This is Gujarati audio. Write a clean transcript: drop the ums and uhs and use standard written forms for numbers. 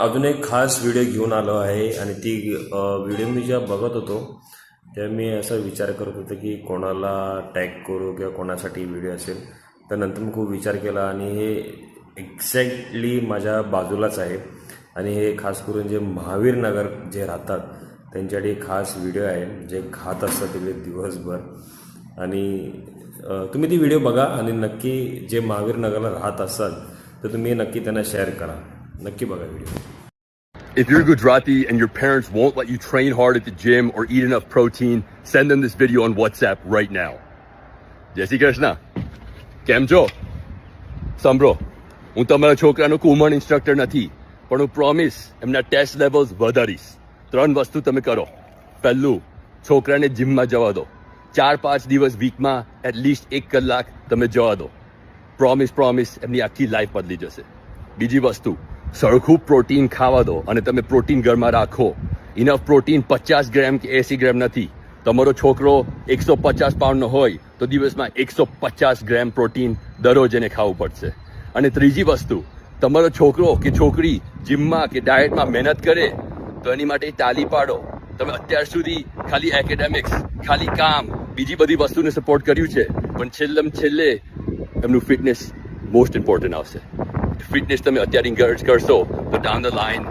अजून एक खास व्हिडिओ घेऊन आलो आहे आणि ती व्हिडिओ मी जेव्हा बघत होतो तेव्हा मी असा विचार करत होतो की कोणाला टॅग करू किंवा कोणासाठी व्हिडिओ असेल. तर नंतर मी खूप विचार केला आणि हे एक्झॅक्टली माझ्या बाजूलाच आहे आणि हे खास करून जे महावीर नगर जे राहतात त्यांच्यासाठी खास व्हिडिओ आहे जे खात असतात तिथे दिवसभर. आणि तुम्ही ती व्हिडिओ बघा आणि नक्की जे महावीर नगरला राहत असाल तर तुम्ही नक्की त्यांना शेअर करा. नक्की बघा video. If you're Gujarati and your parents won't let you train hard at the gym or eat enough protein, send them this video on WhatsApp right now. Jai Shri Krishna. કેમ છો? સાંભળો, હું તમારા છોકરાનો કુમણ ઇન્સ્ટ્રક્ટર નથી, પણ હું પ્રોમિસ એમના ટેસ્ટ લેવલ્સ વધારીશ. 3 વસ્તુ તમે કરો. પહેલું, છોકરાને જીમમાં જવા દો. 4-5 દિવસ વીકમાં એટલીસ્ટ 1 કલાક તમે જવા દો. પ્રોમિસ એમની આખી લાઈફ બદલી જશે. બીજી વસ્તુ, સરખું પ્રોટીન ખાવા દો અને તમે પ્રોટીન ઘરમાં રાખો. ઇનફ પ્રોટીન 50 ગ્રામ કે 80 ગ્રામ નથી. તમારો છોકરો 150 પાઉન્ડનો હોય તો દિવસમાં 150 ગ્રામ પ્રોટીન દરરોજ એને ખાવું પડશે. અને ત્રીજી વસ્તુ, તમારો છોકરો કે છોકરી જીમમાં કે ડાયટમાં મહેનત કરે તો એની માટે તાલી પાડો. તમે અત્યાર સુધી ખાલી એકેડેમિક્સ, ખાલી કામ, બીજી બધી વસ્તુને સપોર્ટ કર્યું છે, પણ છેલ્લે એમનું ફિટનેસ મોસ્ટ ઇમ્પોર્ટન્ટ આવશે. ફિટનેસ તમે અત્યારે એન્કરેજ કરશો તો ડાઉન ધ લાઇન